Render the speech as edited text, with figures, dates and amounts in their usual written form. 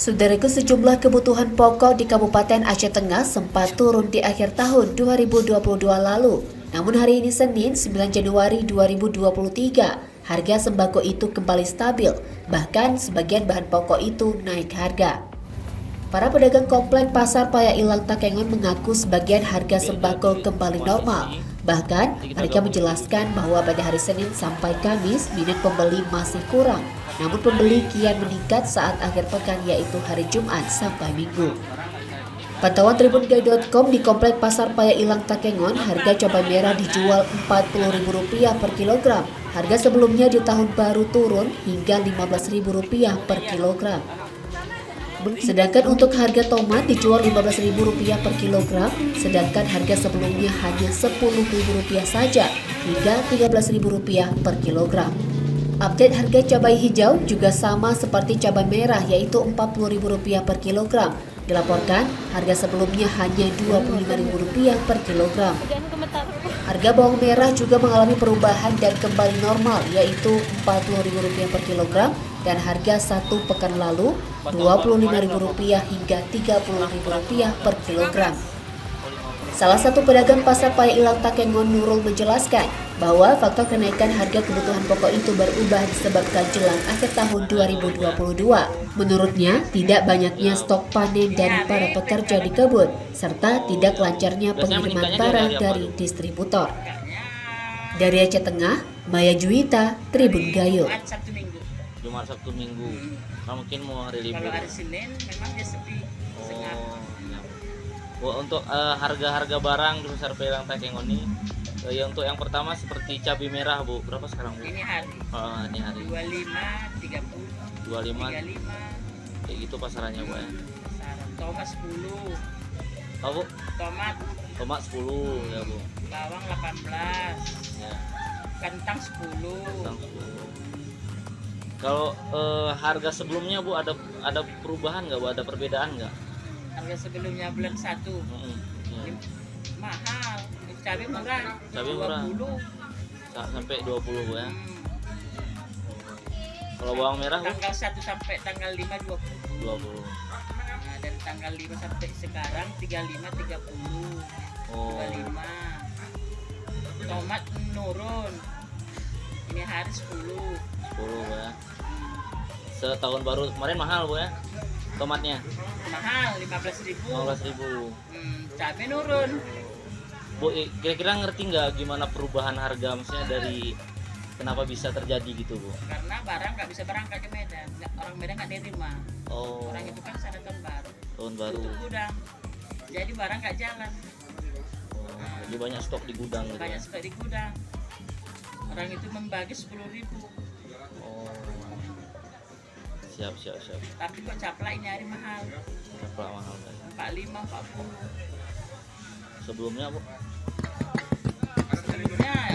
Saudaraku, sejumlah kebutuhan pokok di Kabupaten Aceh Tengah sempat turun di akhir tahun 2022 lalu. Namun hari ini Senin 9 Januari 2023, harga sembako itu kembali stabil, bahkan sebagian bahan pokok itu naik harga. Para pedagang komplek Pasar Paya Ilang Takengon mengaku sebagian harga sembako kembali normal. Bahkan, mereka menjelaskan bahwa pada hari Senin sampai Kamis, minat pembeli masih kurang. Namun pembeli kian meningkat saat akhir pekan, yaitu hari Jumat sampai Minggu. Pantauan tribungai.com, di komplek Pasar Paya Ilang Takengon, harga cabai merah dijual Rp40.000 per kilogram. Harga sebelumnya di tahun baru turun hingga Rp15.000 per kilogram. Sedangkan untuk harga tomat dijual Rp15.000 per kilogram, sedangkan harga sebelumnya hanya Rp10.000 saja hingga Rp13.000 per kilogram. Update harga cabai hijau juga sama seperti cabai merah, yaitu Rp40.000 per kilogram. Dilaporkan harga sebelumnya hanya Rp25.000 per kilogram. Harga bawang merah juga mengalami perubahan dan kembali normal, yaitu Rp40.000 per kilogram, dan harga satu pekan lalu Rp25.000 hingga Rp30.000 per kilogram. Salah satu pedagang Pasar Paya Ilang Takengon, Nurul, menjelaskan bahwa faktor kenaikan harga kebutuhan pokok itu berubah disebabkan jelang akhir tahun 2022. Menurutnya, tidak banyaknya stok panen dari para pekerja di kebun, serta tidak lancarnya pengiriman barang dari distributor. Dari Aceh Tengah, Maya Juwita, Tribun Gayo. Jumat, Sabtu, Minggu. Nah, mungkin mau hari libur. Kalau hari Senin memang dia sepi. Untuk harga-harga barang di Pasar Paya Ilang Takengon ini, ya untuk yang pertama seperti cabai merah, Bu. Berapa sekarang, Bu? Ini hari. Ini hari. 25, 30, 25. 35. Kayak gitu pasarannya, Bu ya. Pasaran. Tomat 10. Oh, Bu. Tomat 10 ya, Bu. bawang 18. Ya. Kentang 10. Tentang 10. Kalau harga sebelumnya, Bu, ada perubahan nggak, Bu? Ada perbedaan nggak? Harga sebelumnya bulan 1. Ya. Mahal. Cabai murah. Cabai murah. 20. Sampai 20, Bu ya. Hmm. Kalau bawang merah, Bu? Tanggal 1 sampai tanggal 5 20. 20. Nah, dari tanggal 5 sampai sekarang 35 30. Oh. 25. Tomat menurun. Ini hari 10. 10, Bu ya. Setahun baru kemarin mahal, Bu ya. Tomatnya Mahal 15.000. 15.000. Cabai nurun. Bu, kira-kira ngerti nggak gimana perubahan harga, maksudnya dari kenapa bisa terjadi gitu, Bu? Karena barang nggak bisa berangkat ke Medan. Orang Medan nggak nerima. Oh, Orang itu kan sana tahun baru. tahun baru. Tutup gudang. Jadi barang nggak jalan. Oh, jadi banyak stok di gudang gitu. Banyak Ya? sekali di gudang. Orang itu membagi 10.000. Oh. Siap. Tapi kok caplak ini hari mahal. Berapa mahal kan? 45, 40. Sebelumnya, Bu? Sebelumnya